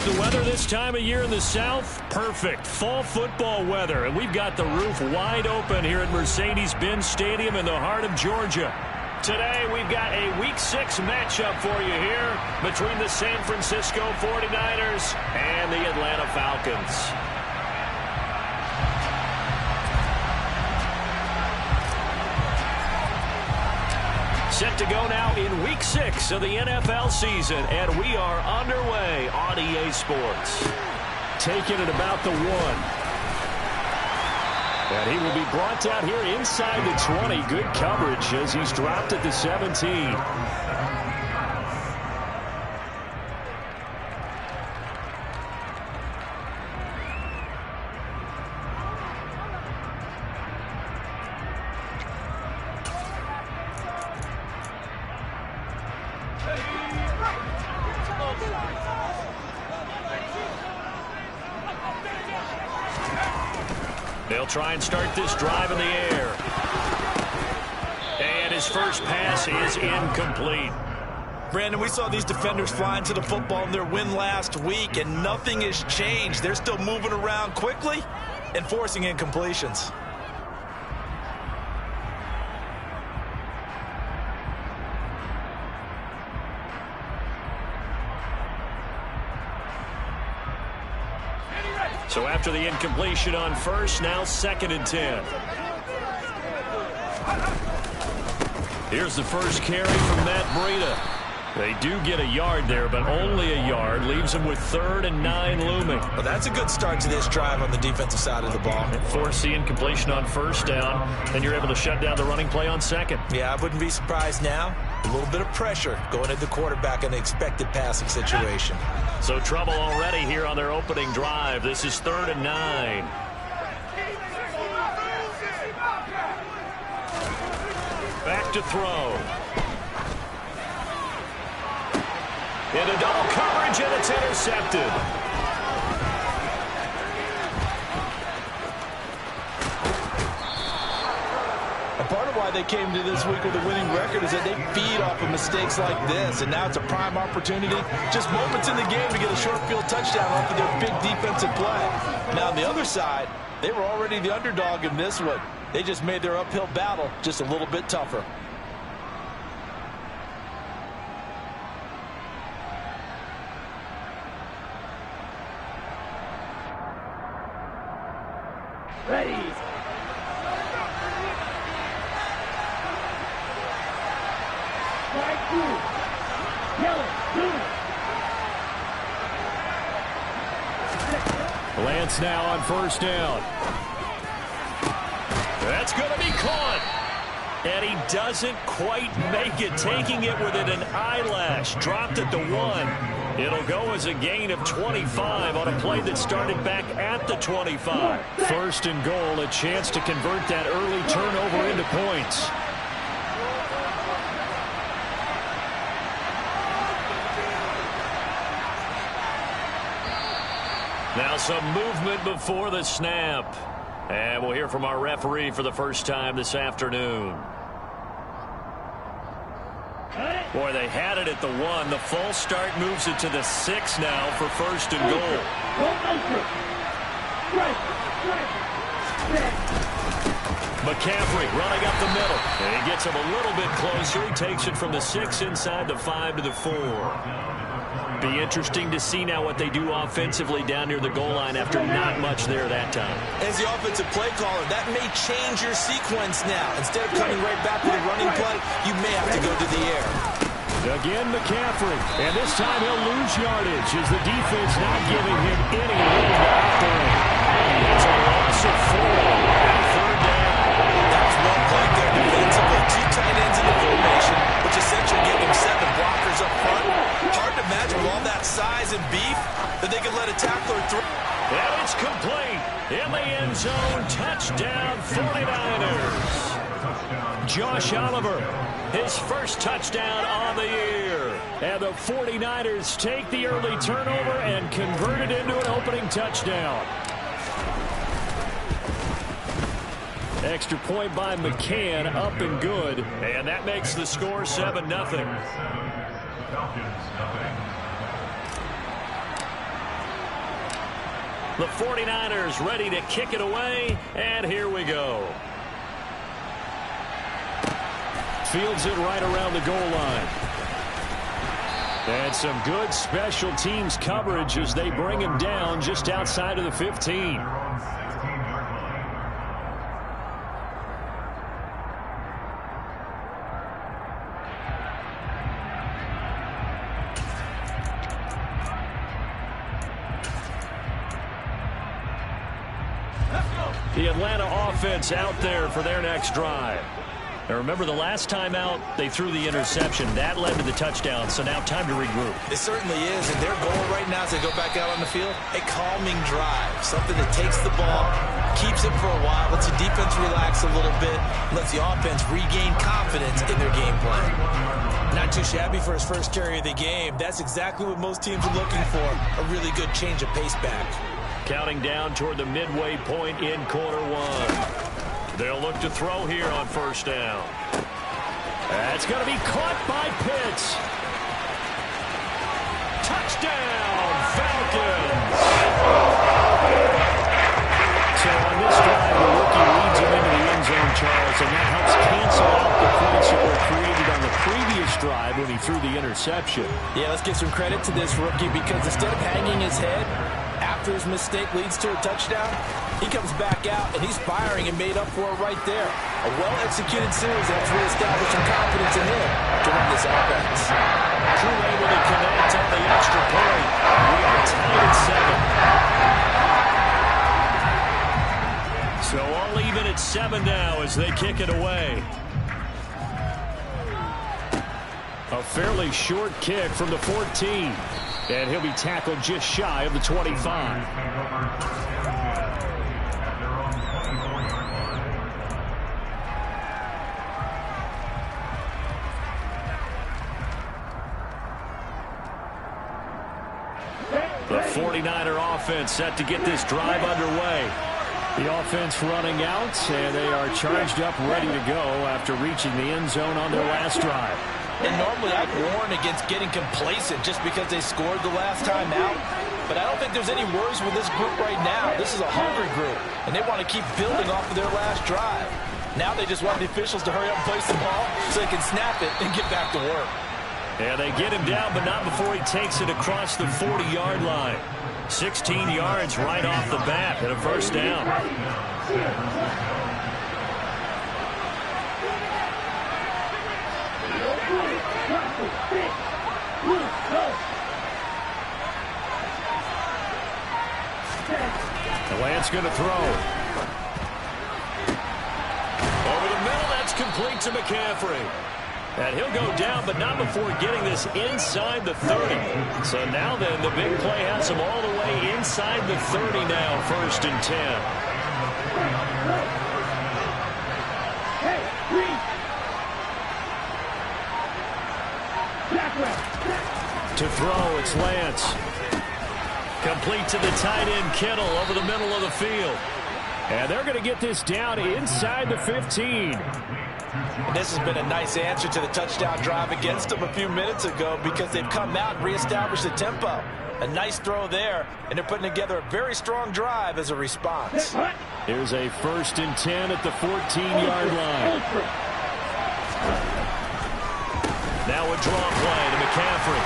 The weather this time of year in the South, perfect. Fall football weather, and we've got the roof wide open here at Mercedes-Benz Stadium in the heart of Georgia. Today, we've got a Week 6 matchup for you here between the San Francisco 49ers and the Atlanta Falcons. Set to go now in Week 6 of the NFL season, and we are underway on EA Sports. Taking it about the 1. And he will be brought down here inside the 20. Good coverage as he's dropped at the 17. They'll try and start this drive in the air. And his first pass is incomplete. Brandon, we saw these defenders flying to the football in their win last week, and nothing has changed. They're still moving around quickly and forcing incompletions. So after the incompletion on first, now 2nd and 10. Here's the first carry from Matt Breida. They do get a yard there, but only a yard. Leaves them with 3rd and 9 looming. Well, that's a good start to this drive on the defensive side of the ball. Force the incompletion on first down, and you're able to shut down the running play on 2nd. Yeah, I wouldn't be surprised now. A little bit of pressure going at the quarterback in an expected passing situation. So trouble already here on their opening drive. This is 3rd and 9. Back to throw. Into double coverage, and it's intercepted. And part of why they came to this week with a winning record is that they feed off of mistakes like this, and now it's a prime opportunity, just moments in the game to get a short field touchdown off of their big defensive play. Now on the other side, they were already the underdog in this one. They just made their uphill battle just a little bit tougher. Ready. Strike 2. Yellow. Lance now on first down. That's going to be caught. And he doesn't quite make it, taking it within an eyelash. Dropped at the 1. It'll go as a gain of 25 on a play that started back at the 25. 1st and goal, a chance to convert that early turnover into points. Now some movement before the snap. And we'll hear from our referee for the first time this afternoon. Boy, they had it at the 1. The false start moves it to the 6 now for 1st and goal. McCaffrey running up the middle. And he gets him a little bit closer. He takes it from the 6 inside the 5 to the 4. Be interesting to see now what they do offensively down near the goal line after not much there that time. As the offensive play caller, that may change your sequence now. Instead of coming right back with a running play, you may have to go to the air. Again, McCaffrey. And this time he'll lose yardage as the defense not giving him any room to operate. It's a loss of 4 and 3rd down. That was one play there defensively. 2 tight ends in the formation, which essentially gave him 7 blockers up front. Hard to imagine with all that size and beef that they could let a tackler through. And it's complete. In the end zone, touchdown 49ers. Josh Oliver, his first touchdown on the year. And the 49ers take the early turnover and convert it into an opening touchdown. Extra point by McCann, up and good. And that makes the score 7-0. The 49ers ready to kick it away, and here we go. Fields it right around the goal line. And some good special teams coverage as they bring him down just outside of the 15. The Atlanta offense out there for their next drive. Now remember, the last time out, they threw the interception. That led to the touchdown, so now time to regroup. It certainly is, and their goal right now as they go back out on the field, a calming drive. Something that takes the ball, keeps it for a while, lets the defense relax a little bit, lets the offense regain confidence in their game plan. Not too shabby for his first carry of the game. That's exactly what most teams are looking for, a really good change of pace back. Counting down toward the midway point in quarter one. They'll look to throw here on first down. That's going to be caught by Pitts. Touchdown, Falcons. So on this drive, the rookie leads him into the end zone, Charles, and that helps cancel out the points that were created on the previous drive when he threw the interception. Yeah, let's give some credit to this rookie because instead of hanging his head after his mistake leads to a touchdown, he comes back out and he's firing and made up for it right there. A well-executed series that's reestablished some confidence in him to run this offense. Crew able to connect on the extra point. We are tied at 7. So all even at 7 now as they kick it away. A fairly short kick from the 14. And he'll be tackled just shy of the 25. The 49er offense set to get this drive underway. The offense running out, and they are charged up, ready to go after reaching the end zone on their last drive. And normally I'd warn against getting complacent just because they scored the last time out. But I don't think there's any worries with this group right now. This is a hungry group, and they want to keep building off of their last drive. Now they just want the officials to hurry up and place the ball so they can snap it and get back to work. Yeah, they get him down, but not before he takes it across the 40-yard line. 16 yards right off the bat and a first down. The Lance going to throw. Over the middle, that's complete to McCaffrey. And he'll go down, but not before getting this inside the 30. So now then, the big play has him all the way inside the 30 now, 1st and 10. To throw, it's Lance. Complete to the tight end, Kittle, over the middle of the field. And they're going to get this down inside the 15. And this has been a nice answer to the touchdown drive against them a few minutes ago because they've come out and reestablished the tempo. A nice throw there, and they're putting together a very strong drive as a response. Here's a 1st and 10 at the 14-yard line. Now a draw play to McCaffrey.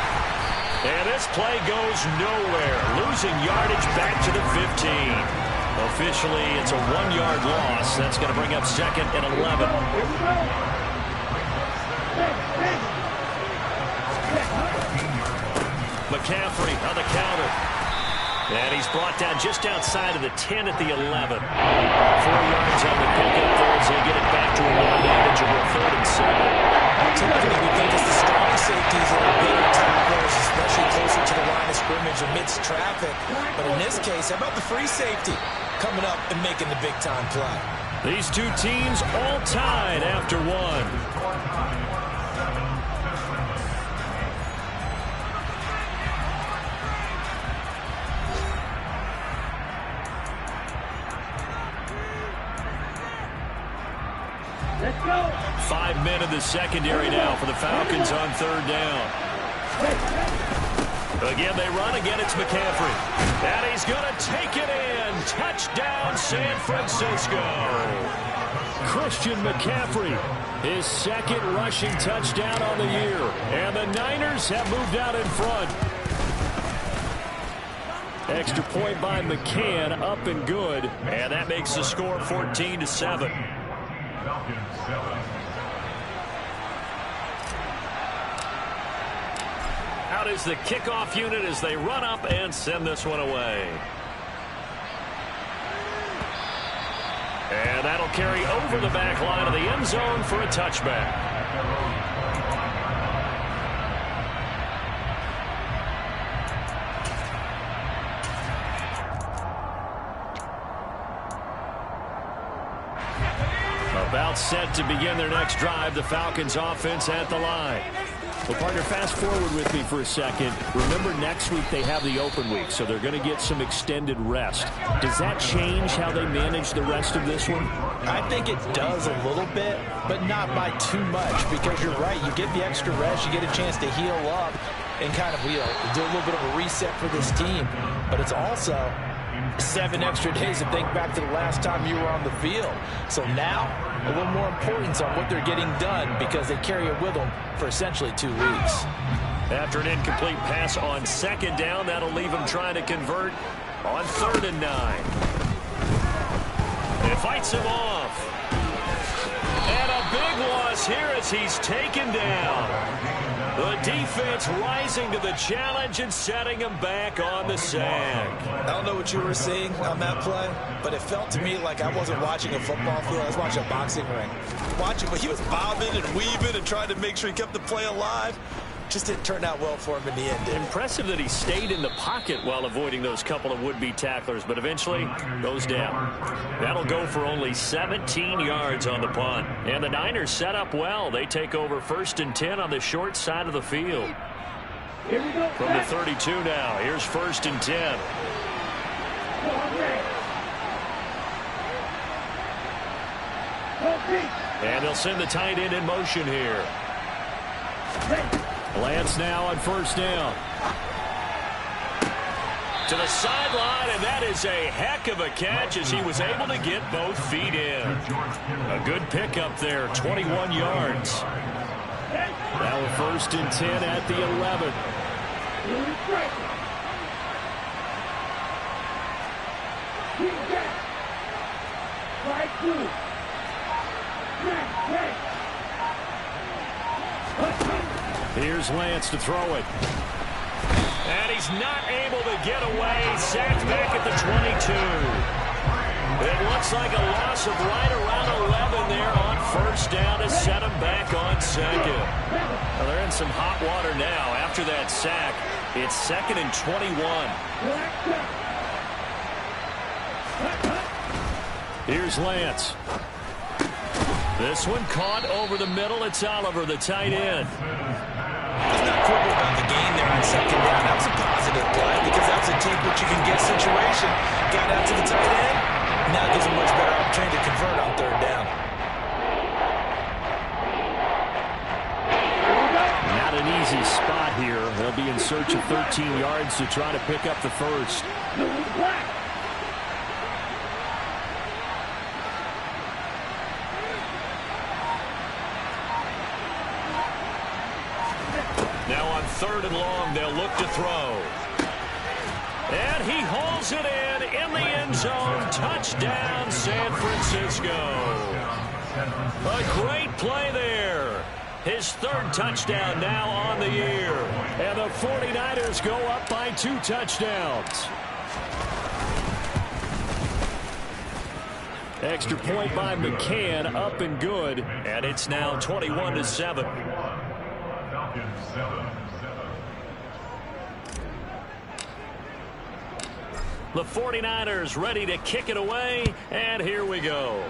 And this play goes nowhere. Losing yardage back to the 15. Officially, it's a 1-yard loss. That's going to bring up 2nd and 11. McCaffrey on the counter. And he's brought down just outside of the 10 at the 11. 4 yards on the pickup there as they get it back to a non-manageable 3rd and 7. Typically, we think it's the strong safeties that are better tacklers, especially closer to the line of scrimmage amidst traffic. But in this case, how about the free safety coming up and making the big-time play? These two teams all tied after one. Let's go. 5 men in the secondary now for the Falcons on 3rd down. Again, they run. Again, it's McCaffrey. And he's going to take it in. Touchdown, San Francisco. Christian McCaffrey, his second rushing touchdown on the year. And the Niners have moved out in front. Extra point by McCann, up and good. And that makes the score 14-7. Out is the kickoff unit as they run up and send this one away. And that'll carry over the back line of the end zone for a touchback. About set to begin their next drive, the Falcons offense at the line. Well, partner, fast forward with me for a second. Remember, next week they have the open week, so they're going to get some extended rest. Does that change how they manage the rest of this one? I think it does a little bit, but not by too much, because you're right. You get the extra rest, you get a chance to heal up and kind of, do a little bit of a reset for this team. But it's also 7 extra days to think back to the last time you were on the field. So now, a little more importance on what they're getting done because they carry it with them for essentially 2 weeks. After an incomplete pass on second down, that'll leave him trying to convert on 3rd and 9. It fights him off. And a big loss here as he's taken down. The defense rising to the challenge and setting him back on the sag. I don't know what you were seeing on that play, but it felt to me like I wasn't watching a football field. I was watching a boxing ring. Watching, but he was bobbing and weaving and trying to make sure he kept the play alive. Just didn't turn out well for him in the end. Impressive that he stayed in the pocket while avoiding those couple of would-be tacklers, but eventually goes down. That'll go for only 17 yards on the punt. And the Niners set up well. They take over 1st and 10 on the short side of the field. Here we go. From the 32 now, here's 1st and 10. And they'll send the tight end in motion here. Lance now on 1st down. To the sideline, and that is a heck of a catch as he was able to get both feet in. A good pickup there, 21 yards. Now a 1st and 10 at the 11. Here's Lance to throw it. And he's not able to get away. Sacked back at the 22. It looks like a loss of right around 11 there on 1st down to set him back on 2nd. Well, they're in some hot water now. After that sack, it's 2nd and 21. Here's Lance. This one caught over the middle. It's Oliver, the tight end. I'm not quibble about the gain there on 2nd down. That was a positive play because that was a take what you can get situation. Got out to the tight end. Now gives him much better opportunity to convert on 3rd down. Not an easy spot here. They'll be in search of 13 yards to try to pick up the 1st. Now on 3rd and long, they'll look to throw. And he hauls it in the end zone. Touchdown, San Francisco. A great play there. His 3rd touchdown now on the year. And the 49ers go up by 2 touchdowns. Extra point by McCann, up and good. And it's now 21-7. The 49ers ready to kick it away, and here we go.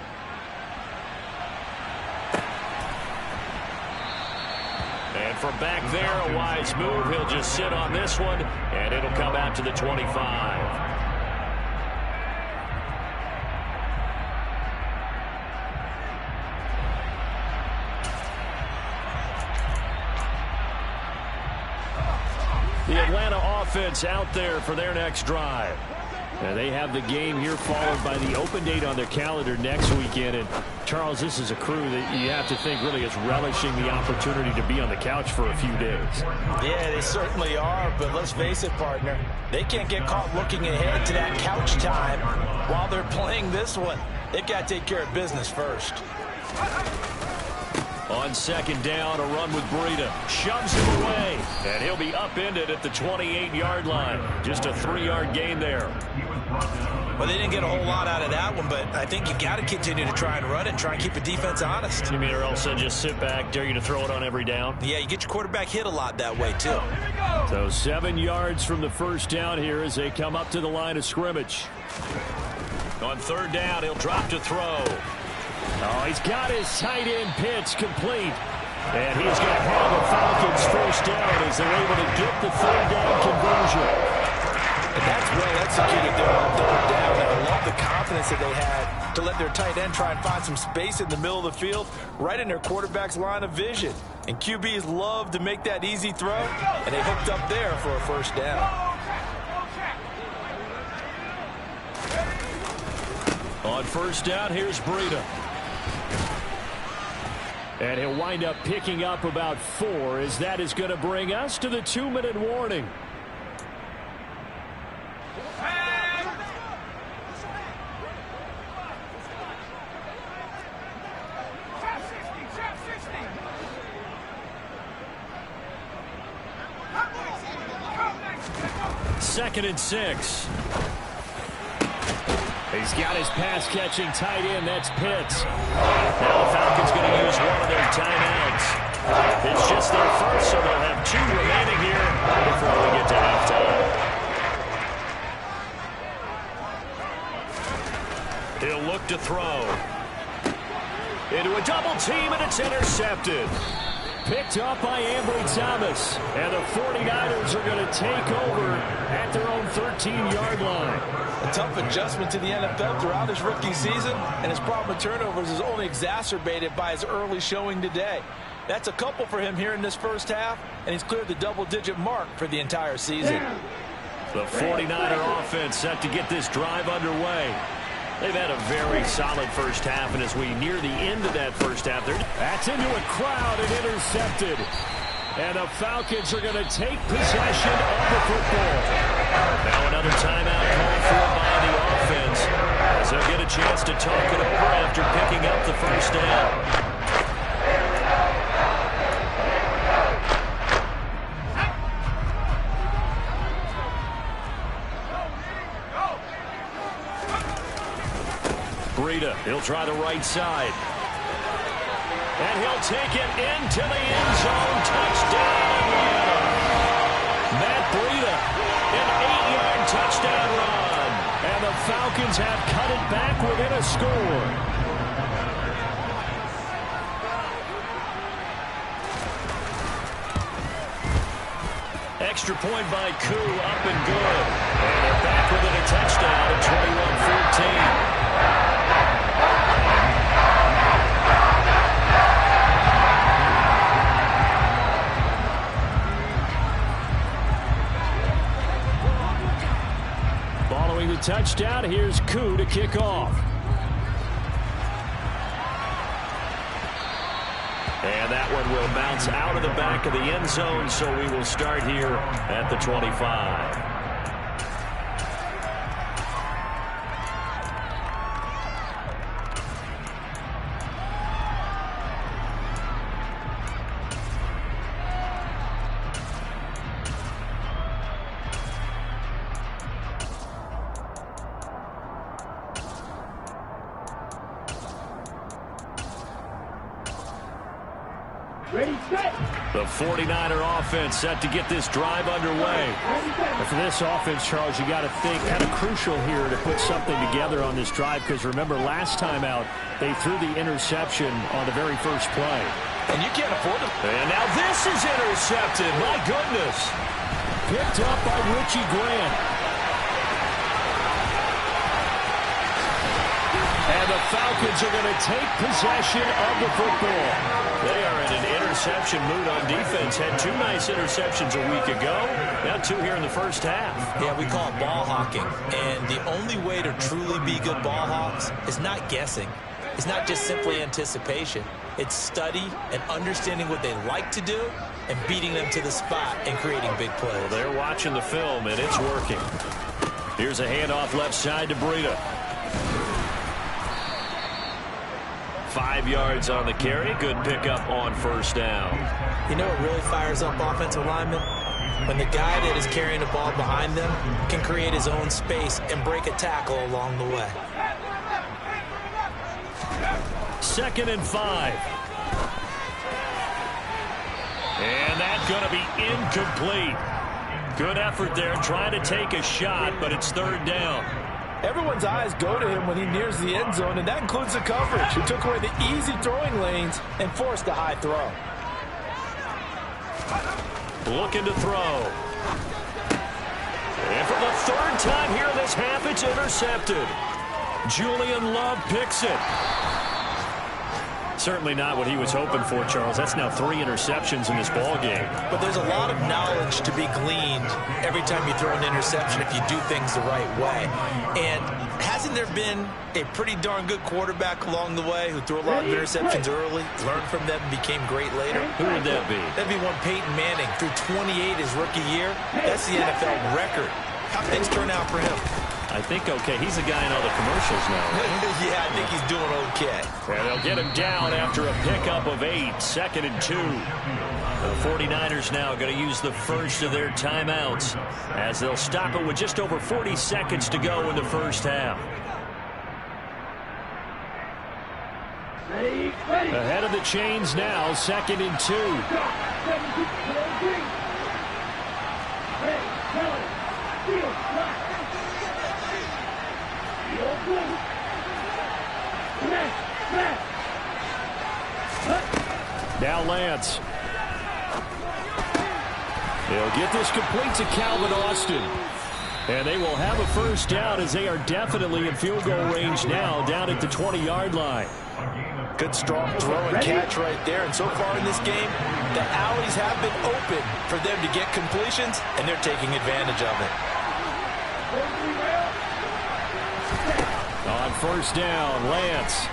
And from back there, a wise move. He'll just sit on this one, and it'll come out to the 25. The Atlanta offense out there for their next drive. And they have the game here followed by the open date on their calendar next weekend. And, Charles, this is a crew that you have to think really is relishing the opportunity to be on the couch for a few days. Yeah, they certainly are, but let's face it, partner. They can't get caught looking ahead to that couch time while they're playing this one. They've got to take care of business first. On second down, a run with Breida. Shoves it away, and he'll be upended at the 28-yard line. Just a 3-yard gain there. Well, they didn't get a whole lot out of that one, but I think you got to continue to try and run it and try and keep the defense honest. You mean, or else they'll just sit back, dare you to throw it on every down? Yeah, you get your quarterback hit a lot that way, too. So 7 yards from the first down here as they come up to the line of scrimmage. On third down, he'll drop to throw. Oh, he's got his tight end pitch complete. And he's going to have the Falcons first down as they're able to get the third down conversion. And that's well executed there on third down. And I love the confidence that they had to let their tight end try and find some space in the middle of the field, right in their quarterback's line of vision. And QBs love to make that easy throw, and they hooked up there for a first down. On first down, here's Breida. And he'll wind up picking up about 4 as that is going to bring us to the 2-minute warning. Second and 6. He's got his pass-catching tight end. That's Pitts. Now the Falcons going to use one of their timeouts. It's just their first, so they'll have 2 remaining here before we get to halftime. He'll look to throw. Into a double team, and it's intercepted. Picked up by Ambry Thomas. And the 49ers are going to take over at their own 13-yard line. A tough adjustment to the NFL throughout his rookie season, and his problem with turnovers is only exacerbated by his early showing today. That's a couple for him here in this first half, and he's cleared the double-digit mark for the entire season. The 49er offense set to get this drive underway. They've had a very solid first half, and as we near the end of that first half, that's into a crowd and intercepted. And the Falcons are going to take possession of the football. Now another timeout called for by the offense, as they'll get a chance to talk it over after picking up the first down. Breida, he'll try the right side. And he'll take it into the end zone. Touchdown, Atlanta. Matt Breida, an 8-yard touchdown run. And the Falcons have cut it back within a score. Extra point by Koo, up and good. And they're back within a touchdown at 21-14. Following the touchdown, here's Koo to kick off. And that one will bounce out of the back of the end zone, so we will start here at the 25. The 49er offense set to get this drive underway. And for this offense, Charles, you got to think kind of crucial here to put something together on this drive, because remember last time out they threw the interception on the very first play. And you can't afford it. And now this is intercepted. My goodness. Picked up by Richie Grant. And the Falcons are going to take possession of the football. They are in an interception interception mood on defense. Had 2 nice interceptions a week ago. Now 2 here in the first half. Yeah, we call it ball hawking. And the only way to truly be good ball hawks is not guessing. It's not just simply anticipation. It's study and understanding what they like to do and beating them to the spot and creating big plays. Well, they're watching the film, and it's working. Here's a handoff left side to Breida. 5 yards on the carry. Good pickup on first down. You know what really fires up offensive linemen? When the guy that is carrying the ball behind them can create his own space and break a tackle along the way. 2nd and 5. And that's going to be incomplete. Good effort there, trying to take a shot, but it's 3rd down. Everyone's eyes go to him when he nears the end zone, and that includes the coverage. He took away the easy throwing lanes and forced a high throw. Looking to throw. And for the 3rd time here in this half, it's intercepted. Julian Love picks it. Certainly not what he was hoping for, Charles. That's now 3 interceptions in this ball game. But there's a lot of knowledge to be gleaned every time you throw an interception if you do things the right way. And hasn't there been a pretty darn good quarterback along the way who threw a lot of interceptions early, learned from them, and became great later? Who would that be? That'd be one Peyton Manning. Threw 28 his rookie year. That's the NFL record. How things turn out for him? I think okay. He's the guy in all the commercials now. Right? Yeah, I think he's doing okay. And they'll get him down after a pickup of 8. 2nd and 2. The 49ers now going to use the first of their timeouts as they'll stop it with just over 40 seconds to go in the first half. Ahead of the chains now, 2nd and 2. Now Lance. They'll get this complete to Calvin Austin. And they will have a first down as they are definitely in field goal range now down at the 20-yard line. Good strong throw and catch right there. And so far in this game, the alleys have been open for them to get completions, and they're taking advantage of it. On first down, Lance.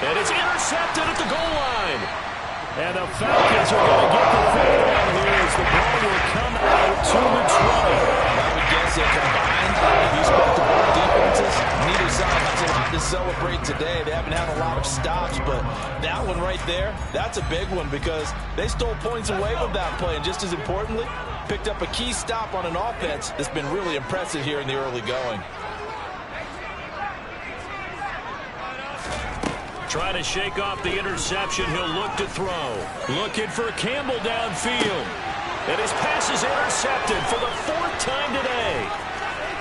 And it's intercepted at the goal line. And the Falcons are going to get the field goal here as the ball will come out to the 20. I would guess they combined. If you spoke to both defenses, neither side has a lot to celebrate today. They haven't had a lot of stops, but that one right there, that's a big one because they stole points away with that play. And just as importantly, picked up a key stop on an offense that's been really impressive here in the early going. Trying to shake off the interception. He'll look to throw. Looking for Campbell downfield. And his pass is intercepted for the 4th time today.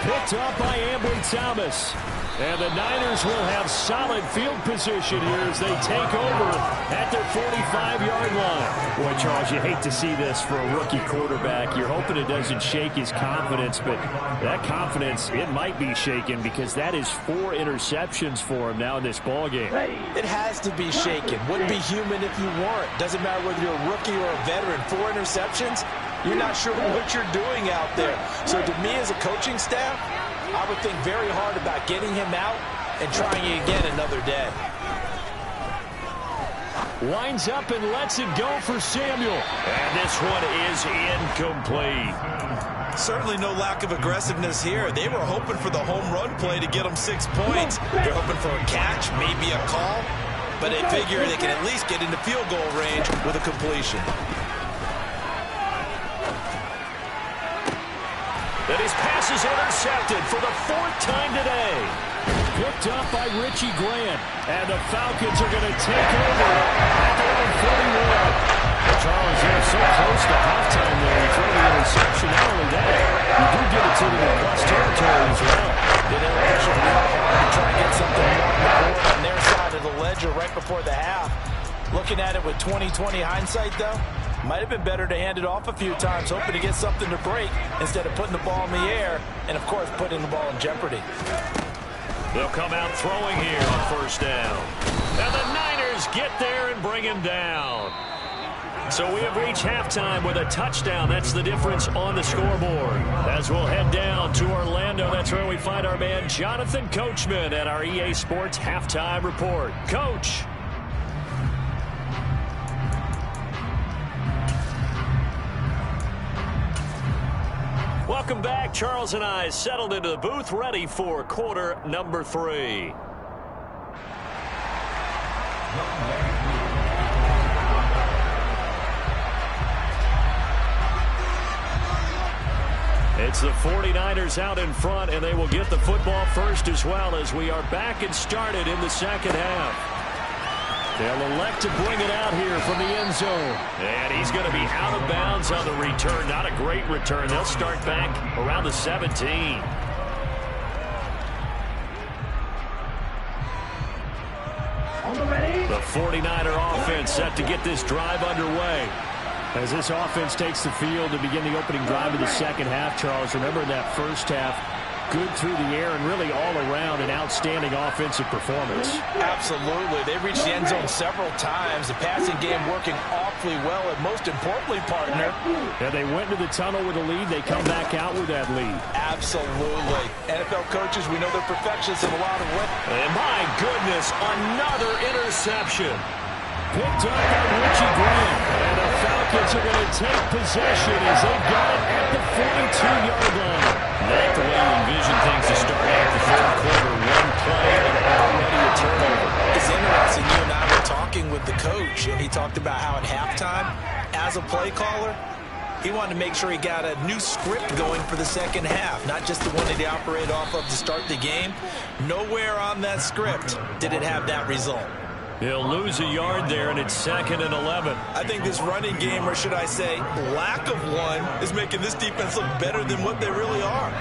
Picked up by Ambry Thomas. And the Niners will have solid field position here as they take over at their 45-yard line. Boy, Charles, you hate to see this for a rookie quarterback. You're hoping it doesn't shake his confidence, but that confidence, it might be shaken because that is 4 interceptions for him now in this ballgame. It has to be shaken. Wouldn't be human if you weren't. Doesn't matter whether you're a rookie or a veteran. 4 interceptions, you're not sure what you're doing out there. So to me as a coaching staff, I would think very hard about getting him out and trying it again another day. Winds up and lets it go for Samuel. And this one is incomplete. Certainly no lack of aggressiveness here. They were hoping for the home run play to get them 6 points. They're hoping for a catch, maybe a call. But they figure they can at least get into field goal range with a completion. And his pass is intercepted for the 4th time today. Picked up by Richie Grant. And the Falcons are going to take over at their own 41. Charles, they're so close to halftime there. You throw the interception. Not only that, you do get it to the plus territory as well. They're pushing real hard to try and get something on their side of the ledger right before the half. Looking at it with 20/20 hindsight, though, might have been better to hand it off a few times, hoping to get something to break instead of putting the ball in the air and, of course, putting the ball in jeopardy. They'll come out throwing here on first down. And the Niners get there and bring him down. So we have reached halftime with a touchdown. That's the difference on the scoreboard. As we'll head down to Orlando, that's where we find our man Jonathan Coachman at our EA Sports Halftime Report. Coach. Welcome back. Charles and I settled into the booth, ready for quarter number 3. It's the 49ers out in front, and they will get the football first as well as we are back and started in the second half. They'll elect to bring it out here from the end zone. And he's going to be out of bounds on the return. Not a great return. They'll start back around the 17. The 49er offense set to get this drive underway. As this offense takes the field to begin the opening drive of the second half, Charles, remember in that first half, good through the air and really all around an outstanding offensive performance. Absolutely. They reached the end zone several times. The passing game working awfully well, and most importantly, partner. Yeah, they went into the tunnel with a lead. They come back out with that lead. Absolutely. NFL coaches, we know they're perfectionists in a lot of ways. And my goodness, another interception. Picked up by Richie Grant. And the Falcons are going to take possession as they got it at the 42-yard line. Not the way you envision things to start out the third quarter. One play and already a turnover. It's interesting. You and I were talking with the coach, and he talked about how at halftime, as a play caller, he wanted to make sure he got a new script going for the second half, not just the one that he operated off of to start the game. Nowhere on that script did it have that result. He'll lose a yard there, and it's 2nd and 11. I think this running game, or should I say lack of one, is making this defense look better than what they really are.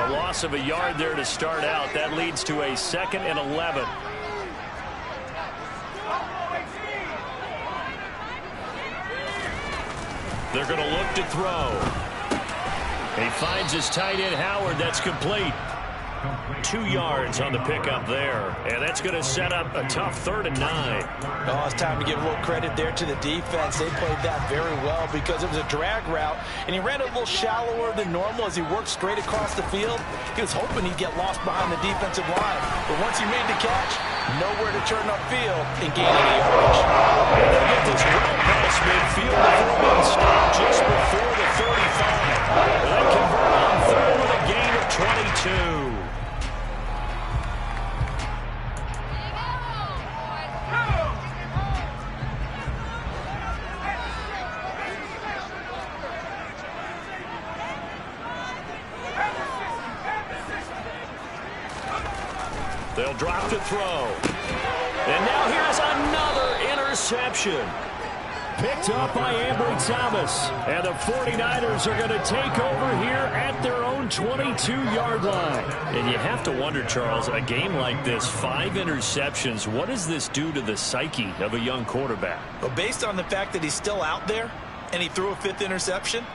A loss of a yard there to start out. That leads to a 2nd and 11. They're going to look to throw. He finds his tight end, Howard. That's complete. 2 yards on the pickup there. And that's going to set up a tough 3rd and 9. Oh, it's time to give a little credit there to the defense. They played that very well because it was a drag route, and he ran a little shallower than normal as he worked straight across the field. He was hoping he'd get lost behind the defensive line. But once he made the catch, nowhere to turn upfield and gain any yardage. And they'll get this well past midfield before being stopped just before the 35. They convert on 3rd with a gain of 22. They'll drop to throw. And now here's another interception. Picked up by Ambry Thomas. And the 49ers are going to take over here at their own 22-yard line. And you have to wonder, Charles, a game like this, 5 interceptions, what does this do to the psyche of a young quarterback? Well, based on the fact that he's still out there and he threw a 5th interception,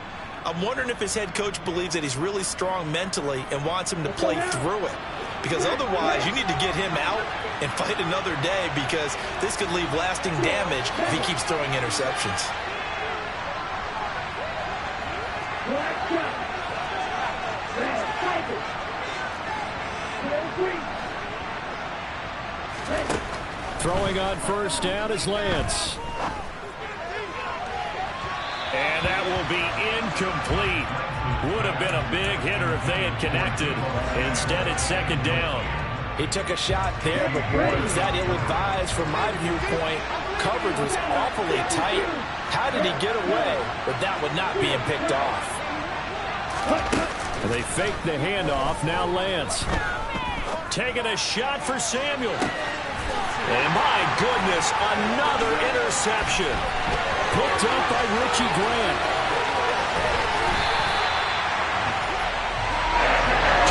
I'm wondering if his head coach believes that he's really strong mentally and wants him to play through it. Because otherwise, you need to get him out and fight another day, because this could leave lasting damage if he keeps throwing interceptions. Throwing on 1st down is Lance. And that will be incomplete. Would have been a big hitter if they had connected. Instead, it's 2nd down. He took a shot there, but boy, was that ill-advised from my viewpoint. Coverage was awfully tight. How did he get away? But that would not being picked off. They fake the handoff. Now Lance. Taking a shot for Samuel. And my goodness, another interception. Picked up by Richie Grant.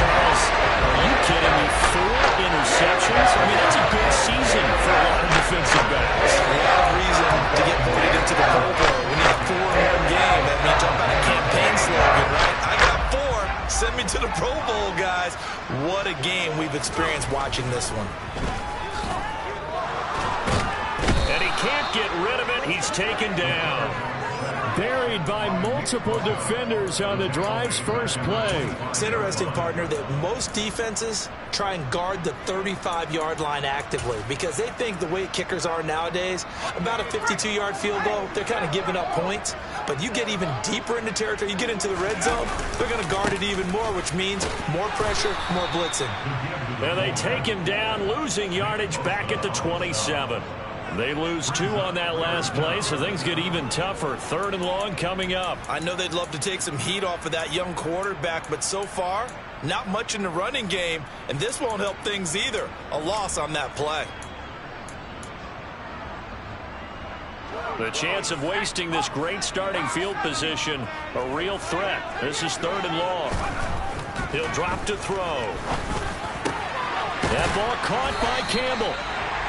Charles, are you kidding me? 4 interceptions? I mean, that's a good season for a lot of defensive backs. A lot of reason to get voted into the Pro Bowl. When you have 4 in one game, that means talk about a campaign slogan, right? I got 4. Send me to the Pro Bowl, guys. What a game we've experienced watching this one. get rid of it. He's taken down. Buried by multiple defenders on the drive's first play. It's interesting, partner, that most defenses try and guard the 35-yard line actively because they think the way kickers are nowadays, about a 52-yard field goal, they're kind of giving up points. But you get even deeper into territory, you get into the red zone, they're going to guard it even more, which means more pressure, more blitzing. And they take him down, losing yardage back at the 27. They lose 2 on that last play, so things get even tougher. 3rd and long coming up. I know they'd love to take some heat off of that young quarterback, but so far, not much in the running game, and this won't help things either. A loss on that play. The chance of wasting this great starting field position, a real threat. This is 3rd and long. He'll drop to throw. That ball caught by Campbell.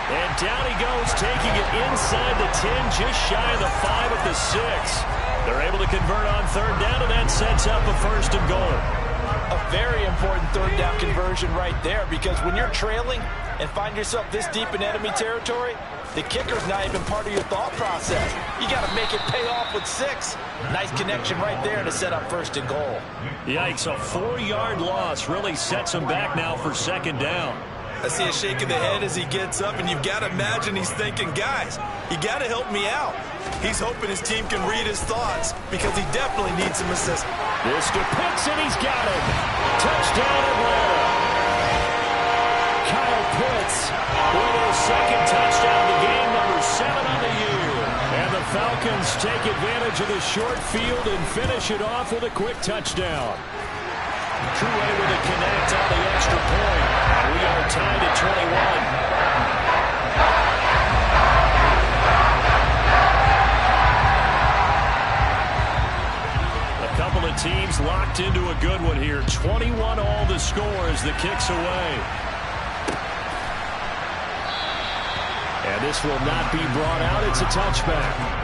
And down he goes, taking it inside the 10, just shy of the 5 at the 6. They're able to convert on 3rd down, and that sets up a 1st and goal. A very important 3rd down conversion right there, because when you're trailing and find yourself this deep in enemy territory, the kicker's not even part of your thought process. You got to make it pay off with 6. Nice connection right there to set up 1st and goal. Yikes, a 4-yard loss really sets him back now for 2nd down. I see a shake of the head as he gets up, and you've got to imagine he's thinking, guys, you got to help me out. He's hoping his team can read his thoughts because he definitely needs some assistance. This to Pitts, and he's got him. Touchdown, Atlanta. Kyle Pitts with his 2nd touchdown of the game, number 7 on the year. And the Falcons take advantage of the short field and finish it off with a quick touchdown. True with a connect on the extra point. We are tied at 21. A couple of teams locked into a good one here. 21 all the score as the kick's away. And this will not be brought out. It's a touchback.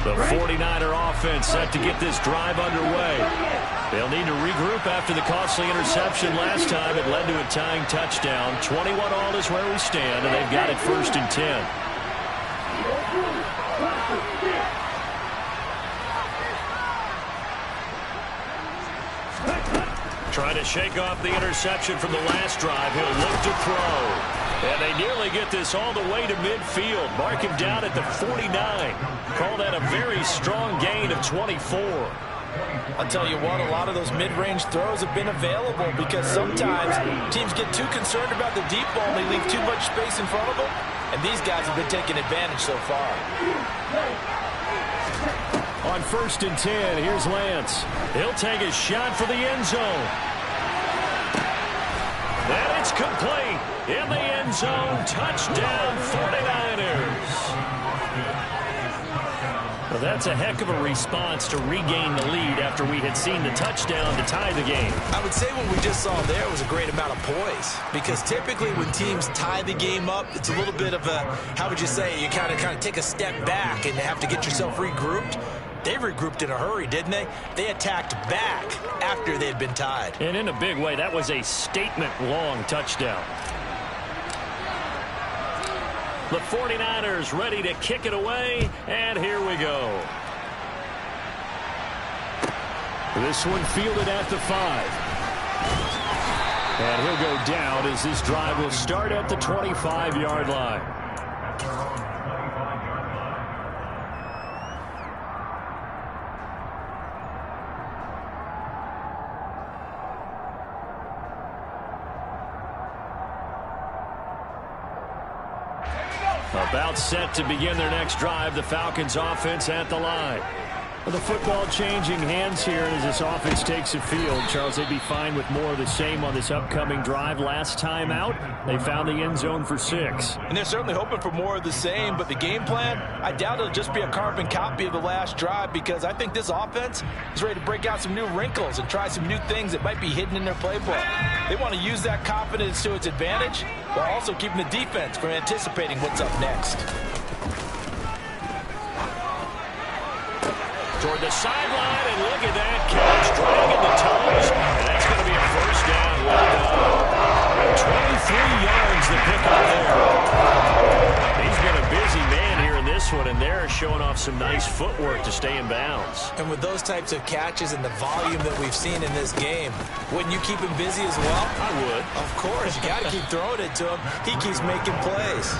The 49er offense set to get this drive underway. They'll need to regroup after the costly interception last time. It led to a tying touchdown. 21 all is where we stand, and they've got it 1st and 10. Trying to shake off the interception from the last drive. He'll look to throw. And they nearly get this all the way to midfield. Mark him down at the 49. Call that a very strong gain of 24. I'll tell you what, a lot of those mid-range throws have been available because sometimes teams get too concerned about the deep ball and they leave too much space in front of them. And these guys have been taking advantage so far. On 1st and 10, here's Lance. He'll take a shot for the end zone. And it's complete. In the end zone, touchdown 49ers. Well, that's a heck of a response to regain the lead after we had seen the touchdown to tie the game. I would say what we just saw there was a great amount of poise, because typically when teams tie the game up, it's a little bit of a, how would you say, you kind of take a step back and have to get yourself regrouped. They regrouped in a hurry, didn't they? They attacked back after they'd been tied. And in a big way, that was a statement-long touchdown. The 49ers ready to kick it away, and here we go. This one fielded at the 5. And he'll go down as this drive will start at the 25-yard line. About set to begin their next drive, the Falcons offense at the line. The football changing hands here as this offense takes the field. Charles, they'd be fine with more of the same on this upcoming drive. Last time out, they found the end zone for 6. And they're certainly hoping for more of the same, but the game plan, I doubt it'll just be a carbon copy of the last drive, because I think this offense is ready to break out some new wrinkles and try some new things that might be hidden in their playbook. They want to use that confidence to its advantage while also keeping the defense from anticipating what's up next. toward the sideline, and look at that catch, dragging the toes, and that's going to be a first down. Well done. 23 yards to pick up there. He's been a busy man here in this one, and they're showing off some nice footwork to stay in bounds. And with those types of catches and the volume that we've seen in this game, wouldn't you keep him busy as well? I would. Of course. You got to keep throwing it to him. He keeps making plays.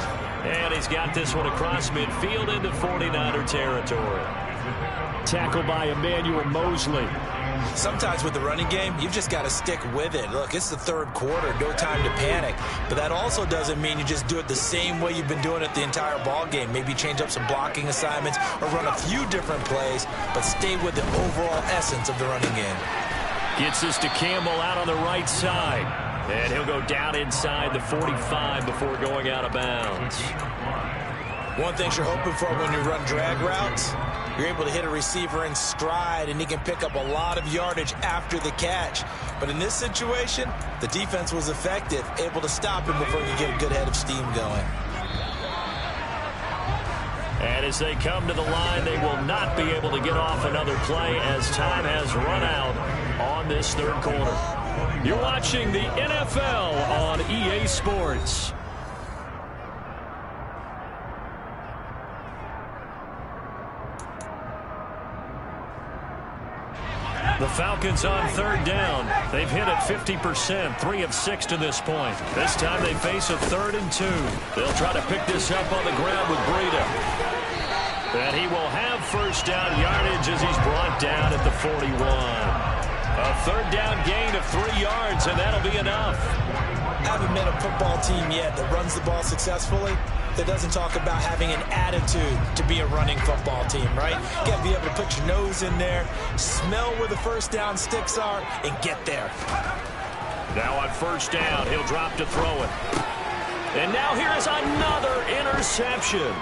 And he's got this one across midfield into 49er territory. Tackled by Emmanuel Mosley. Sometimes with the running game, you've just got to stick with it. Look, it's the third quarter, no time to panic. But that also doesn't mean you just do it the same way you've been doing it the entire ball game. Maybe change up some blocking assignments or run a few different plays, but stay with the overall essence of the running game. Gets this to Campbell out on the right side. And he'll go down inside the 45 before going out of bounds. One thing you're hoping for when you run drag routes, you're able to hit a receiver in stride, and he can pick up a lot of yardage after the catch. But in this situation, the defense was effective, able to stop him before he could get a good head of steam going. And as they come to the line, they will not be able to get off another play as time has run out on this third quarter. You're watching the NFL on EA Sports. The Falcons on third down. They've hit it 50%, 3 of 6 to this point. This time they face a 3rd and 2. They'll try to pick this up on the ground with Breida. And he will have first down yardage as he's brought down at the 41. A third down gain of 3 yards, and that'll be enough. I haven't met a football team yet that runs the ball successfully that doesn't talk about having an attitude to be a running football team, right? You got to be able to put your nose in there, smell where the first down sticks are, and get there. Now on first down, he'll drop to throw it. And now here is another interception.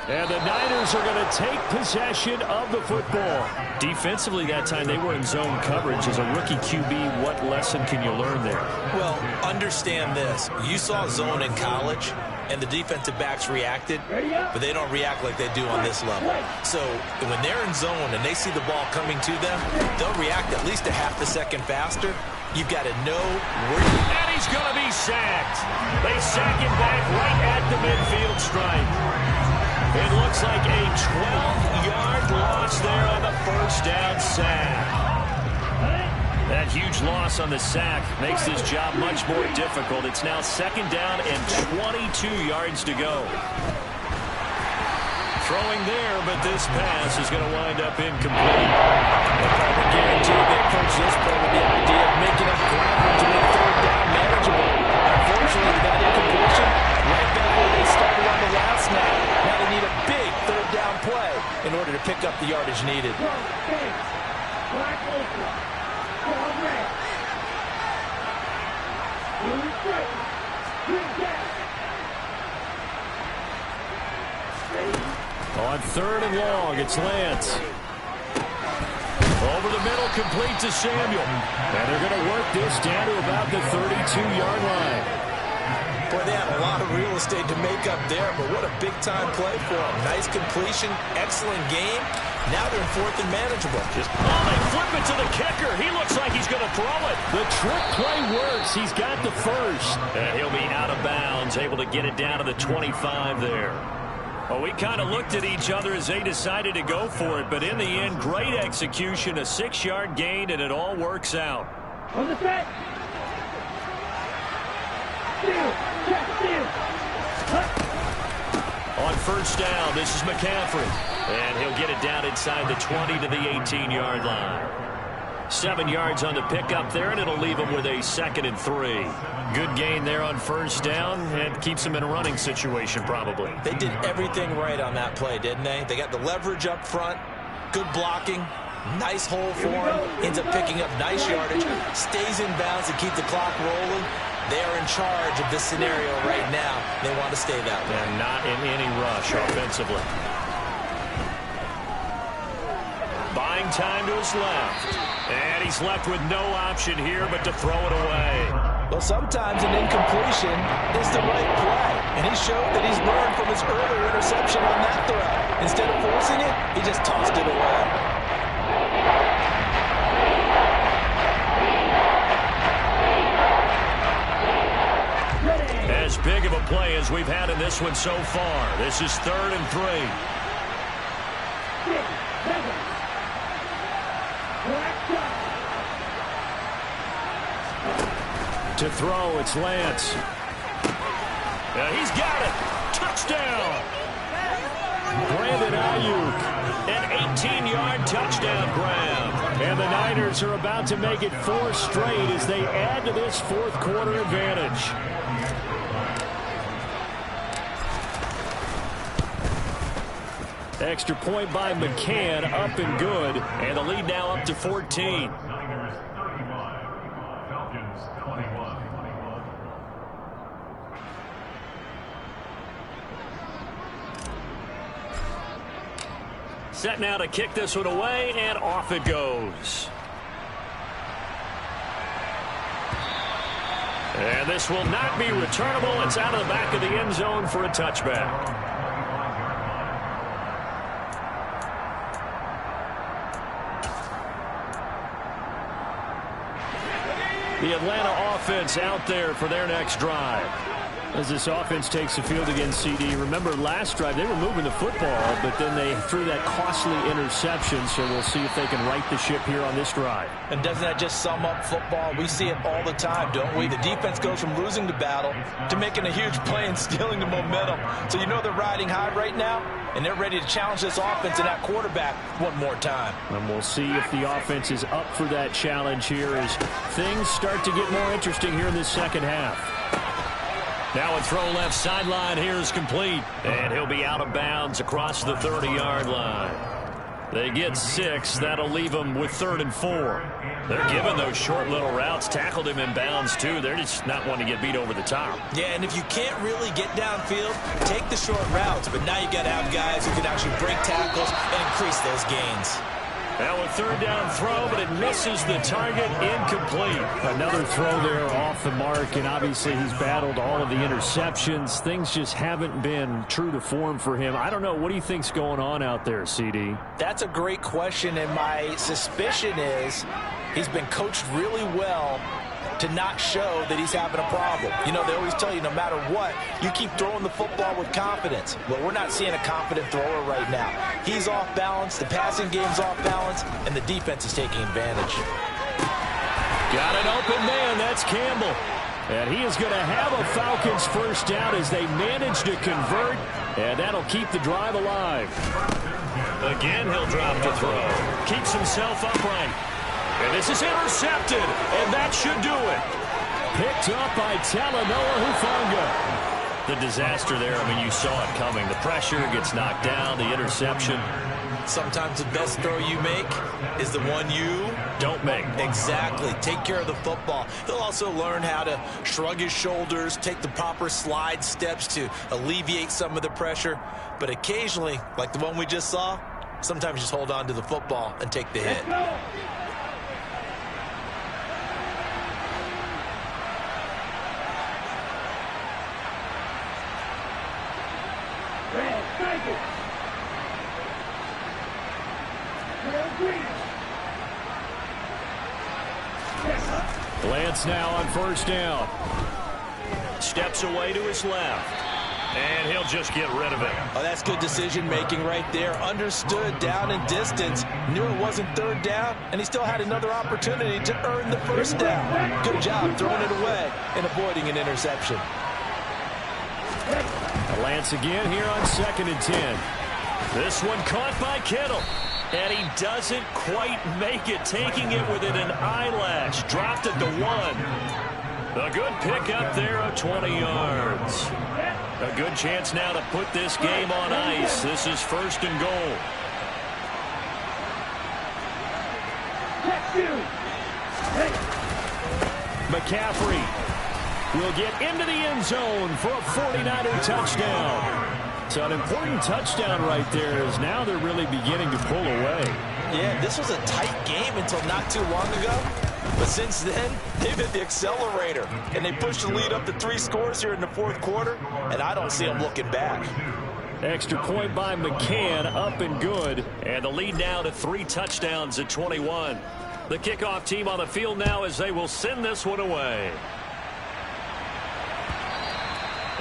And the Niners are going to take possession of the football. Defensively that time, they were in zone coverage. As a rookie QB, what lesson can you learn there? Well, understand this. You saw zone in college, and the defensive backs reacted, but they don't react like they do on this level. So when they're in zone and they see the ball coming to them, they'll react at least a half a second faster. You've got to know where you... And he's going to be sacked. They sack him back right at the midfield stripe. It looks like a 12-yard loss there on the first down sack. That huge loss on the sack makes this job much more difficult. It's now 2nd down and 22 yards to go. Throwing there, but this pass is going to wind up incomplete. I guarantee that coach this play with the idea of making up ground to make third down manageable. Unfortunately, that incompletion right back where they started on the last snap. Now they need a big third down play in order to pick up the yardage needed. On 3rd and long, it's Lance. Over the middle, complete to Samuel. And they're going to work this down to about the 32-yard line. Boy, they had a lot of real estate to make up there, but what a big-time play for them. Nice completion, excellent game. Now they're in 4th and manageable. They flip it to the kicker. He looks like he's going to throw it. The trick play works. He's got the first. And he'll be out of bounds, able to get it down to the 25 there. Well, we kind of looked at each other as they decided to go for it, but in the end, great execution, a 6-yard gain, and it all works out. On the set. On first down, this is McCaffrey. And he'll get it down inside the 20 to the 18-yard line. 7 yards on the pickup there, and it'll leave him with a 2nd and 3. Good gain there on first down, and keeps him in a running situation probably. They did everything right on that play, didn't they? They got the leverage up front, good blocking, nice hole for him, ends up picking up nice yardage, stays in bounds to keep the clock rolling. They are in charge of this scenario right now. They want to stay that way. And not in any rush offensively. Buying time to his left. And he's left with no option here but to throw it away. Well, sometimes an incompletion is the right play. And he showed that he's learned from his earlier interception on that throw. Instead of forcing it, he just tossed it away. As big of a play as we've had in this one so far. This is 3rd and 3. 6, 7. To throw, it's Lance. He's got it. Touchdown. Brandon Ayuk. An 18-yard touchdown grab. And the Niners are about to make it 4 straight as they add to this 4th quarter advantage. Extra point by McCann, up and good. And the lead now up to 14. Niners 31, Falcons 21. Set now to kick this one away, and off it goes. And this will not be returnable. It's out of the back of the end zone for a touchback. The Atlanta offense out there for their next drive. As this offense takes the field against CD. Remember last drive they were moving the football, but then they threw that costly interception, so we'll see if they can right the ship here on this drive. And doesn't that just sum up football? We see it all the time, don't we? The defense goes from losing the battle to making a huge play and stealing the momentum. So you know they're riding high right now, and they're ready to challenge this offense and that quarterback one more time. And we'll see if the offense is up for that challenge here as things start to get more interesting here in this second half. Now a throw left sideline here is complete. And he'll be out of bounds across the 30-yard line. They get 6. That'll leave them with 3rd and 4. They're giving those short little routes. Tackled him in bounds, too. They're just not wanting to get beat over the top. Yeah, and if you can't really get downfield, take the short routes. But now you got to have guys who can actually break tackles and increase those gains. Now a 3rd down throw, but it misses the target. Incomplete. Another throw there off the mark, and obviously he's battled all of the interceptions. Things just haven't been true to form for him. I don't know. What do you think's going on out there, CD? That's a great question, and my suspicion is he's been coached really well to not show that he's having a problem. You know, they always tell you no matter what, you keep throwing the football with confidence. Well, we're not seeing a confident thrower right now. He's off balance, the passing game's off balance, and the defense is taking advantage. Got an open man, that's Campbell. And he is going to have a Falcons first down as they manage to convert, and that'll keep the drive alive. Again, he'll drop to throw. Keeps himself upright. And this is intercepted, and that should do it. Picked up by Talanoa Hufanga. The disaster there, I mean, you saw it coming. The pressure gets knocked down, the interception. Sometimes the best throw you make is the one you don't make. Exactly. Take care of the football. He'll also learn how to shrug his shoulders, take the proper slide steps to alleviate some of the pressure. But occasionally, like the one we just saw, sometimes just hold on to the football and take the hit. Lance now on 1st down. Steps away to his left. And he'll just get rid of it. Oh, that's good decision-making right there. Understood down and distance. Knew it wasn't 3rd down, and he still had another opportunity to earn the 1st down. Good job throwing it away and avoiding an interception. Lance again here on 2nd and 10. This one caught by Kittle. And he doesn't quite make it, taking it within an eyelash. Dropped it to 1. A good pick up there of 20 yards. A good chance now to put this game on ice. This is 1st and goal. McCaffrey will get into the end zone for a 49er touchdown. So an important touchdown right there as now they're really beginning to pull away. Yeah, this was a tight game until not too long ago. But since then, they've hit the accelerator. And they pushed the lead up to 3 scores here in the 4th quarter. And I don't see them looking back. Extra point by McCann, up and good. And the lead now to 3 touchdowns at 21. The kickoff team on the field now as they will send this one away.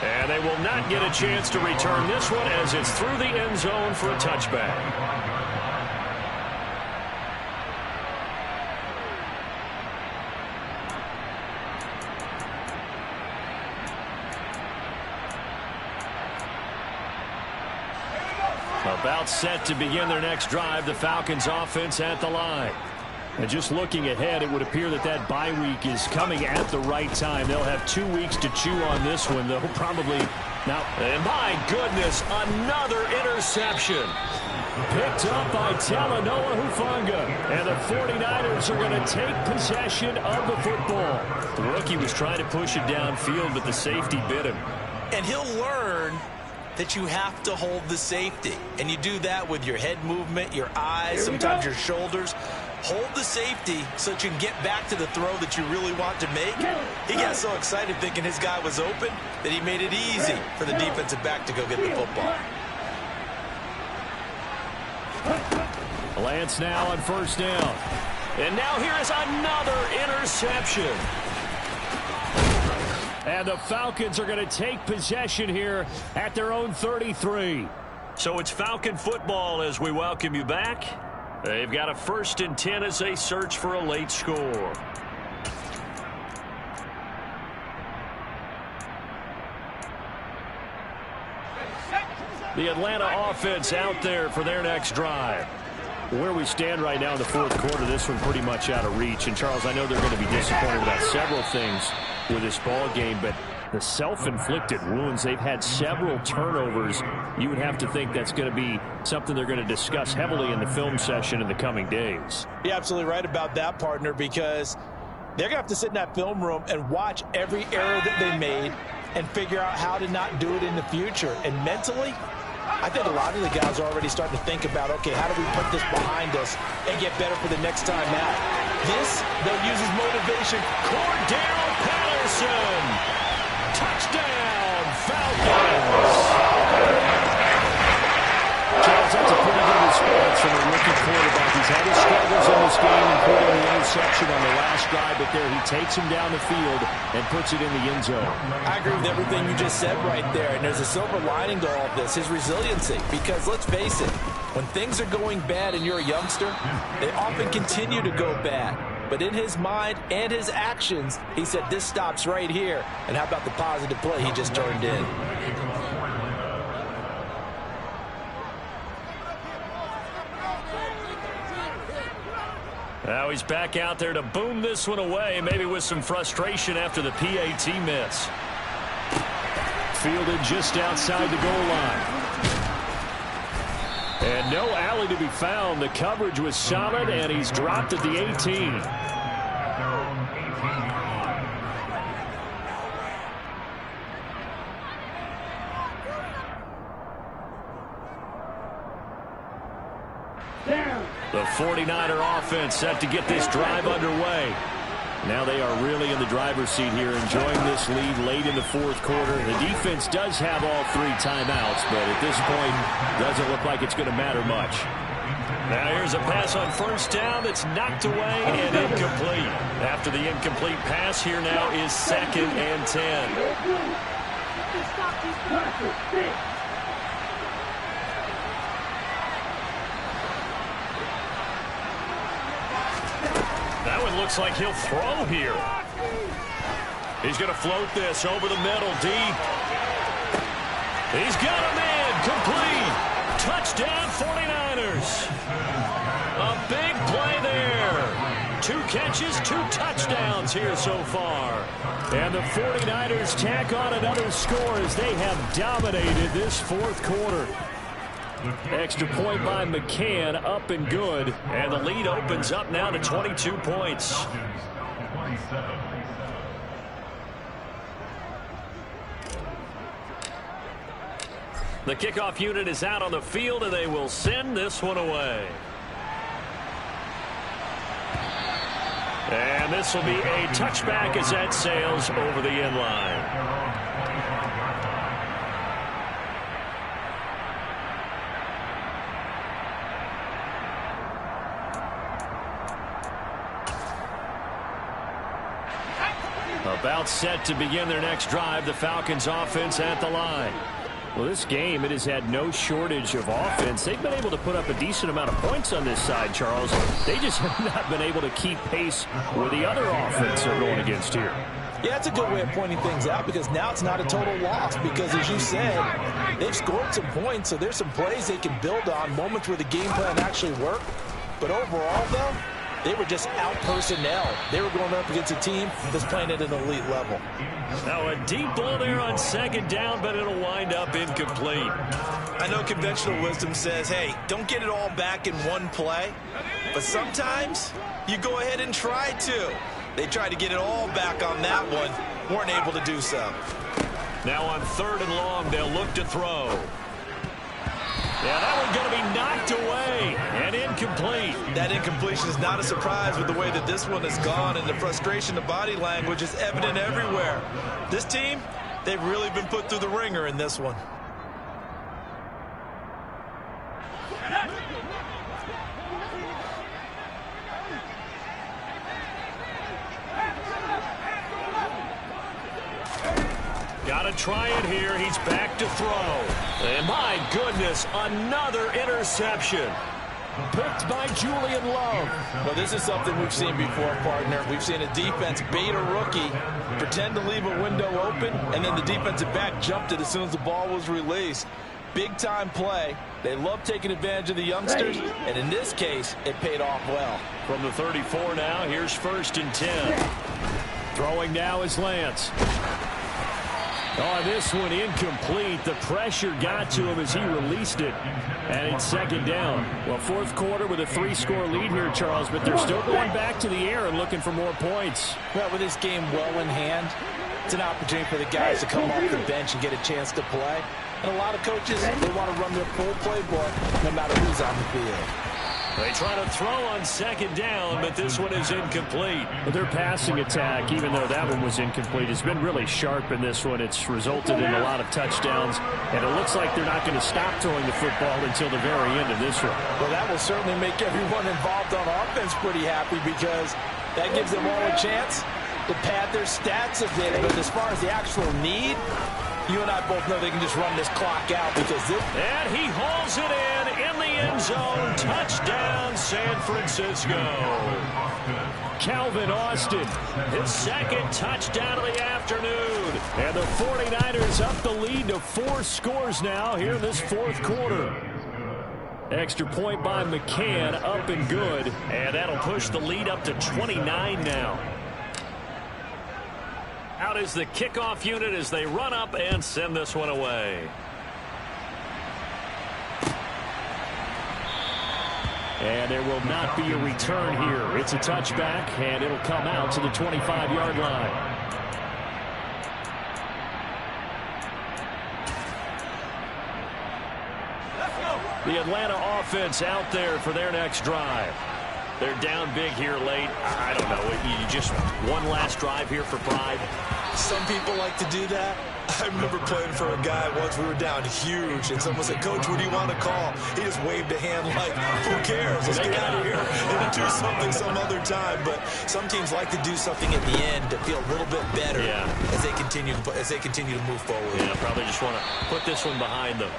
And they will not get a chance to return this one as it's through the end zone for a touchback. About set to begin their next drive, the Falcons offense at the line. And just looking ahead, it would appear that that bye week is coming at the right time. They'll have 2 weeks to chew on this one, though, probably. Now, and my goodness, another interception. Picked up by Talanoa Hufanga. And the 49ers are going to take possession of the football. The rookie was trying to push it downfield, but the safety bit him. And he'll learn that you have to hold the safety. And you do that with your head movement, your eyes, sometimes your shoulders. Hold the safety so that you can get back to the throw that you really want to make. He got so excited thinking his guy was open that he made it easy for the defensive back to go get the football. Lance now on first down. And now here is another interception. And the Falcons are going to take possession here at their own 33. So it's Falcon football as we welcome you back. They've got a 1st and 10 as they search for a late score. The Atlanta offense out there for their next drive. Where we stand right now in the 4th quarter, this one pretty much out of reach. And, Charles, I know they're going to be disappointed about several things with this ball game, but the self-inflicted wounds, they've had several turnovers. You would have to think that's going to be something they're going to discuss heavily in the film session in the coming days. You're absolutely right about that, partner, because they're going to have to sit in that film room and watch every error that they made and figure out how to not do it in the future. And mentally, I think a lot of the guys are already starting to think about, okay, how do we put this behind us and get better for the next time out? This, they'll use as motivation. Cordell Patterson. Touchdown, Falcons. Charles, that's a pretty good response from a rookie quarterback. He's had his struggles in this game, including the interception on the last drive, but there he takes him down the field and puts it in the end zone. I agree with everything you just said right there, and there's a silver lining to all of this, his resiliency, because let's face it, when things are going bad and you're a youngster, they often continue to go bad. But in his mind and his actions, he said, this stops right here. And how about the positive play he just turned in? Now he's back out there to boom this one away, maybe with some frustration after the PAT miss. Fielded just outside the goal line. And no alley to be found. The coverage was solid, and he's dropped at the 18. The 49er offense set to get this drive underway. Now they are really in the driver's seat here, enjoying this lead late in the 4th quarter. The defense does have all 3 timeouts, but at this point, doesn't look like it's going to matter much. Now here's a pass on first down that's knocked away and incomplete. After the incomplete pass, here now is 2nd and 10. That one looks like he'll throw here. He's going to float this over the middle deep. He's got him in. Complete. Touchdown 49ers. A big play there. 2 catches, 2 touchdowns here so far. And the 49ers tack on another score as they have dominated this 4th quarter. Extra point by McCann, up and good. And the lead opens up now to 22 points. The kickoff unit is out on the field, and they will send this one away. And this will be a touchback as that sails over the end line. About set to begin their next drive. The Falcons offense at the line. Well, this game, it has had no shortage of offense. They've been able to put up a decent amount of points on this side, Charles. They just have not been able to keep pace with the other offense they're going against here. Yeah, it's a good way of pointing things out because now it's not a total loss because, as you said, they've scored some points, so there's some plays they can build on, moments where the game plan actually worked. But overall, though, they were just out-personnel. They were going up against a team that's playing at an elite level. Now a deep ball there on second down, but it'll wind up incomplete. I know conventional wisdom says, hey, don't get it all back in one play. But sometimes you go ahead and try to. They tried to get it all back on that one. Weren't able to do so. Now on 3rd and long, they'll look to throw. Yeah, that one's going to be knocked away and incomplete. That incompletion is not a surprise with the way that this one has gone, and the frustration, the body language is evident everywhere. This team, they've really been put through the ringer in this one. Got to try it here. He's back to throw. And my goodness, another interception. Picked by Julian Love. Well, this is something we've seen before, partner. We've seen a defense bait a rookie, pretend to leave a window open, and then the defensive back jumped it as soon as the ball was released. Big-time play. They love taking advantage of the youngsters, and in this case, it paid off well. From the 34 now, here's 1st and 10. Throwing now is Lance. Oh, this one incomplete. The pressure got to him as he released it. And it's 2nd down. Well, 4th quarter with a 3-score lead here, Charles, but they're still going back to the air and looking for more points. Well, with this game well in hand, it's an opportunity for the guys to come off the bench and get a chance to play. And a lot of coaches, they want to run their full playbook no matter who's on the field. They try to throw on 2nd down, but this one is incomplete. But their passing attack, even though that one was incomplete, has been really sharp in this one. It's resulted in a lot of touchdowns, and it looks like they're not going to stop throwing the football until the very end of this one. Well, that will certainly make everyone involved on offense pretty happy because that gives them all a chance to pad their stats a bit. But as far as the actual need, you and I both know they can just run this clock out because this... And he hauls it in the end zone. Touchdown, San Francisco. Calvin Austin, his 2nd touchdown of the afternoon. And the 49ers up the lead to 4 scores now here in this 4th quarter. Extra point by McCann, up and good. And that'll push the lead up to 29 now. Out is the kickoff unit as they run up and send this one away. And there will not be a return here. It's a touchback, and it'll come out to the 25-yard line. The Atlanta offense out there for their next drive. They're down big here late. I don't know. You just one last drive here for pride. Some people like to do that. I remember playing for a guy once. We were down huge, and someone said, "Coach, what do you want to call?" He just waved a hand like, "Who cares? Let's get out of here and do something some other time." But some teams like to do something at the end to feel a little bit better as they continue to move forward. Yeah, probably just want to put this one behind them.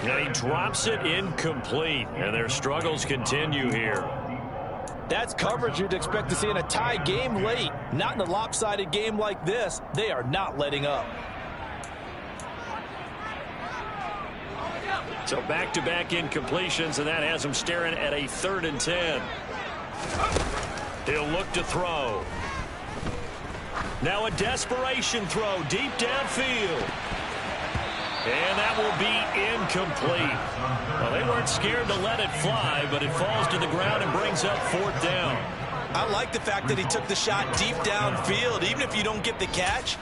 And he drops it incomplete, and their struggles continue here. That's coverage you'd expect to see in a tie game late. Not in a lopsided game like this. They are not letting up. So back-to-back incompletions, and that has him staring at a 3rd and 10. He'll look to throw. Now a desperation throw deep downfield. And that will be incomplete. Well, they weren't scared to let it fly, but it falls to the ground and brings up 4th down. I like the fact that he took the shot deep downfield. Even if you don't get the catch,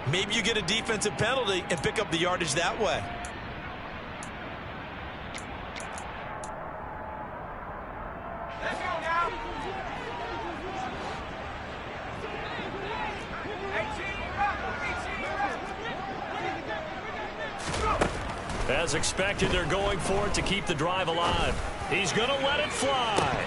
maybe you get a defensive penalty and pick up the yardage that way. Let's go now. 18. As expected, they're going for it to keep the drive alive. He's going to let it fly.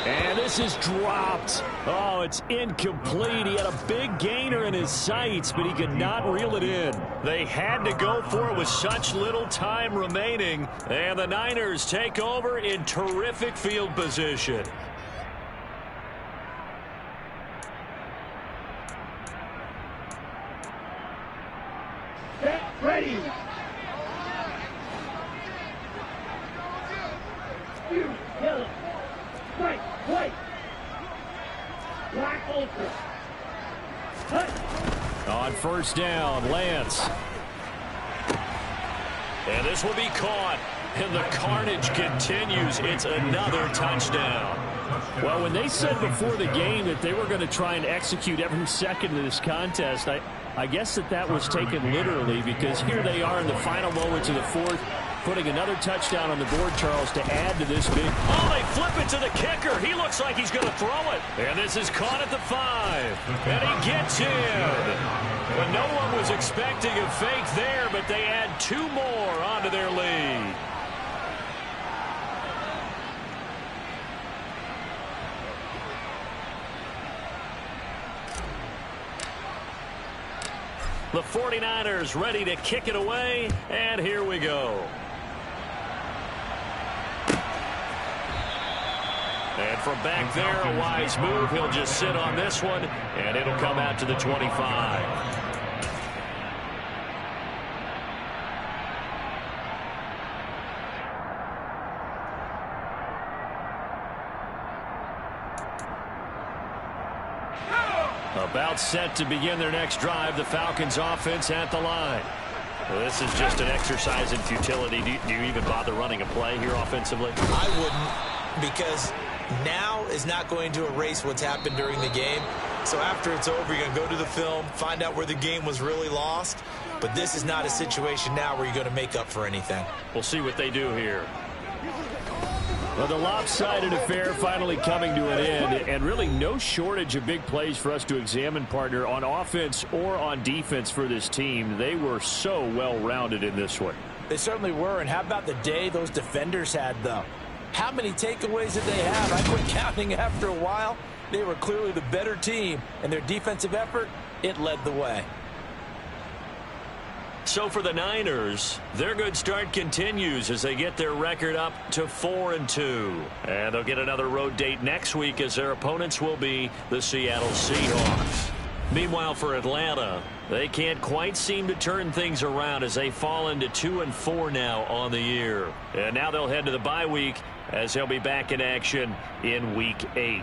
And this is dropped. Oh, it's incomplete. He had a big gainer in his sights, but he could not reel it in. They had to go for it with such little time remaining. And the Niners take over in terrific field position. Get ready. You, yellow. White, white. Black ultra. Cut. On first down, Lance. And this will be caught. And the carnage continues. It's another touchdown. Well, when they said before the game that they were going to try and execute every second of this contest, I guess that was taken literally, because here they are in the final moments of the fourth, putting another touchdown on the board, Charles, to add to this big. Oh, they flip it to the kicker. He looks like he's going to throw it. And this is caught at the 5. And he gets in. But no one was expecting a fake there, but they add 2 more onto their lead. The 49ers ready to kick it away, and here we go. And from back there, a wise move. He'll just sit on this one, and it'll come out to the 25. About set to begin their next drive, the Falcons offense at the line. Well, this is just an exercise in futility. Do you even bother running a play here offensively? I wouldn't, because now is not going to erase what's happened during the game. So after it's over, you're going to go to the film, find out where the game was really lost. But this is not a situation now where you're going to make up for anything. We'll see what they do here. Well, the lopsided affair finally coming to an end, and really no shortage of big plays for us to examine, partner, on offense or on defense for this team. They were so well-rounded in this one. They certainly were, and how about the day those defenders had, though? How many takeaways did they have? I quit counting after a while. They were clearly the better team, and their defensive effort, it led the way. So for the Niners, their good start continues as they get their record up to 4-2. And they'll get another road date next week as their opponents will be the Seattle Seahawks. Meanwhile, for Atlanta, they can't quite seem to turn things around as they fall into 2-4 now on the year. And now they'll head to the bye week as they'll be back in action in Week 8.